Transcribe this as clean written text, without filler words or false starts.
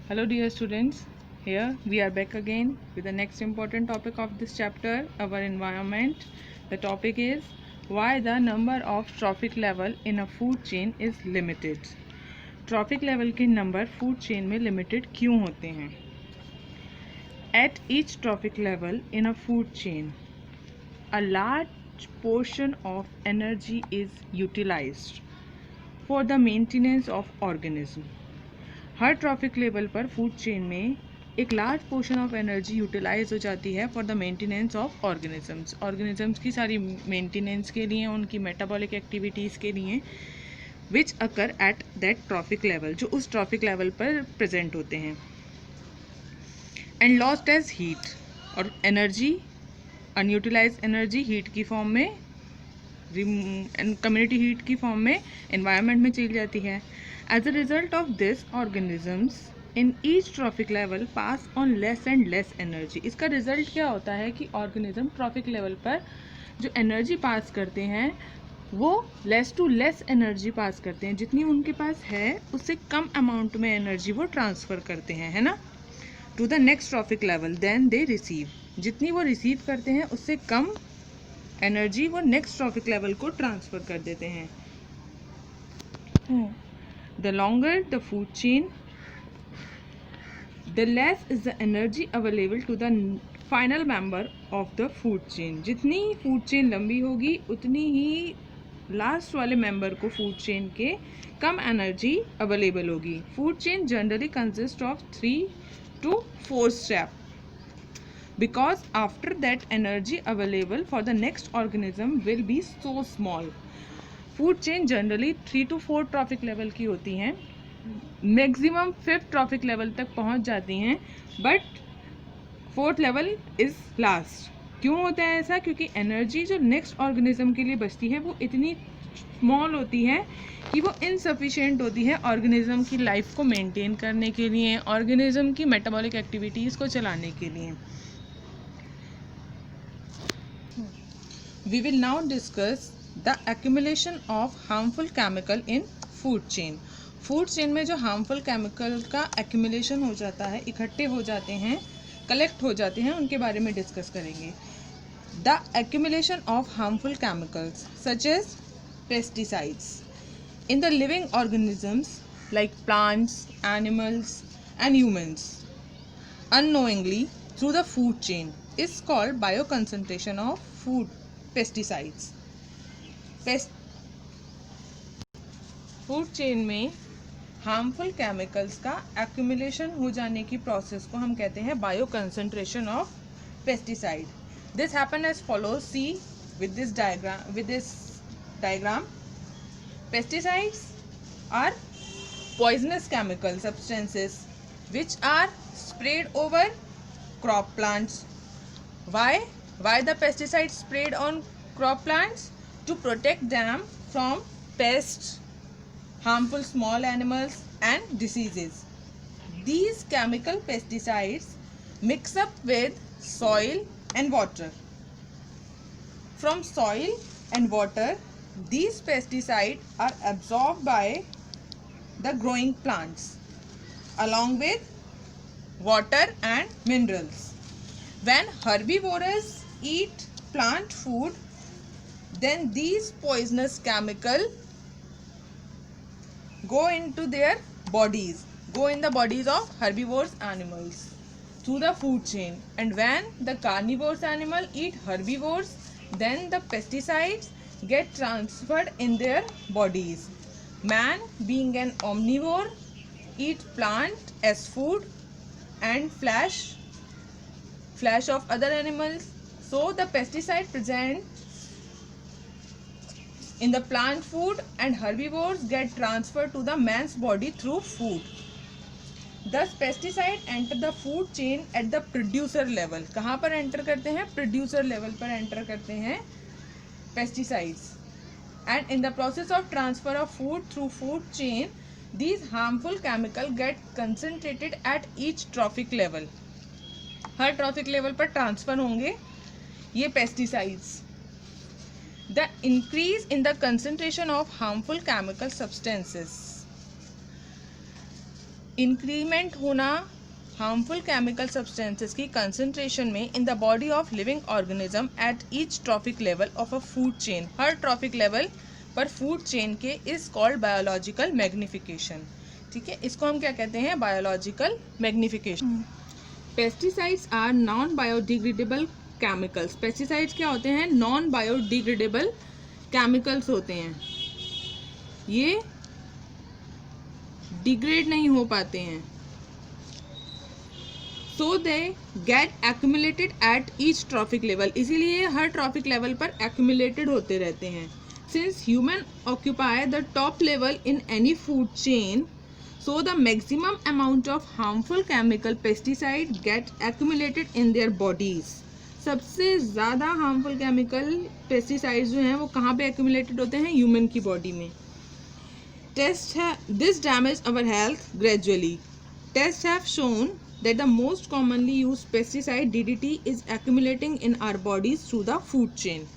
Hello dear students, here we are back again with the next important topic of this chapter, our environment. The topic is why the number of trophic level in a food chain is limited. Trophic level के number food chain में limited क्यों होते हैं? At each trophic level in a food chain, a large portion of energy is utilized for the maintenance of organism. हर trophic level पर food chain में एक large portion of energy utilise हो जाती है for the maintenance of organisms की सारी maintenance के लिए, उनकी मेटाबॉलिक एक्टिविटीज़ के लिए, which occur at that trophic level, जो उस ट्रॉफिक लेवल पर प्रेजेंट होते हैं. एंड लॉस्ट एज हीट, और एनर्जी, अनयूटिलाइज एनर्जी हीट की फॉर्म में, कम्युनिटी हीट की फॉर्म में एनवायरनमेंट में चली जाती है. As a result of this, organisms in each trophic level pass on less and less energy. इसका रिजल्ट क्या होता है कि ऑर्गेनिज्म ट्रॉफिक लेवल पर जो एनर्जी पास करते हैं वो less to less energy pass करते हैं. जितनी उनके पास है उससे कम अमाउंट में एनर्जी वो ट्रांसफ़र करते हैं, है ना, to the next trophic level then they receive. जितनी वो रिसीव करते हैं उससे कम एनर्जी वो नेक्स्ट ट्रॉफिक लेवल को ट्रांसफ़र कर देते हैं. The longer the food chain, the less is the energy available to the final member of the food chain. जितनी food chain लंबी होगी उतनी ही लास्ट वाले मेंबर को food chain के कम एनर्जी अवेलेबल होगी. Food chain generally consists of 3 to 4 steps because after that energy available for the next organism will be so small. Food chain generally 3 to 4 trophic level की होती हैं, maximum 5th trophic level तक पहुंच जाती हैं, but 4th level is last. क्यों होता है ऐसा? क्योंकि एनर्जी जो नेक्स्ट ऑर्गेनिज्म के लिए बचती है वो इतनी स्मॉल होती है कि वो इनसफिशिएंट होती है ऑर्गेनिज्म की लाइफ को मेंटेन करने के लिए, ऑर्गेनिज्म की मेटाबॉलिक एक्टिविटीज़ को चलाने के लिए. We will now discuss the accumulation of harmful chemical in food chain. Food chain में जो हार्मफुल केमिकल का एक्यूमुलेशन हो जाता है, इकट्ठे हो जाते हैं, कलेक्ट हो जाते हैं, उनके बारे में डिस्कस करेंगे. The accumulation of harmful chemicals such as pesticides in the living organisms like plants, animals and humans unknowingly through the food chain is called bioconcentration of food pesticides. Food chain में harmful chemicals का accumulation हो जाने की process को हम कहते हैं bio concentration of pesticide. This happen as follows. See with this diagram. Pesticides are poisonous chemical substances which are sprayed over crop plants. Why the pesticides sprayed on crop plants? To protect them from pests, harmful small animals and diseases. These chemical pesticides mix up with soil and water. From soil and water, these pesticides are absorbed by the growing plants along with water and minerals. When herbivores eat plant food, then these poisonous chemicals go in the bodies of herbivores animals through the food chain. And when the carnivorous animal eat herbivores, then the pesticides get transferred in their bodies. Man, being an omnivore, eat plant as food and flesh of other animals. So the pesticide present in the plant food and herbivores get transferred to the man's body through food. Thus pesticide enter the food chain at the producer level. कहाँ पर enter करते हैं? Producer level पर enter करते हैं pesticides. And in the process of transfer of food through food chain, these harmful chemical get concentrated at each trophic level. हर trophic level पर transfer होंगे ये pesticides. The increase in the concentration of harmful chemical substances increment होना harmful chemical substances की concentration में in the body of living organism at each trophic level of a food chain, हर trophic level पर food chain के is called biological magnification. ठीक है, इसको हम क्या कहते हैं, biological magnification. Pesticides are non biodegradable chemicals. Pesticides क्या होते हैं, नॉन बायोडिग्रेडेबल केमिकल्स होते हैं, ये डिग्रेड नहीं हो पाते हैं। So they get accumulated at each trophic level, इसीलिए हर ट्रॉफिक लेवल पर एक्यूमुलेटेड होते रहते हैं। Since human occupy the top level in any food chain, so the maximum amount of harmful chemical pesticide get accumulated in their bodies। सबसे ज़्यादा harmful chemical pesticides जो हैं वो कहाँ पे एक्यूमुलेटेड होते हैं, ह्यूमन की बॉडी में। This damage our health gradually. Tests have shown that the most commonly used pesticide DDT is accumulating in our bodies through the food chain।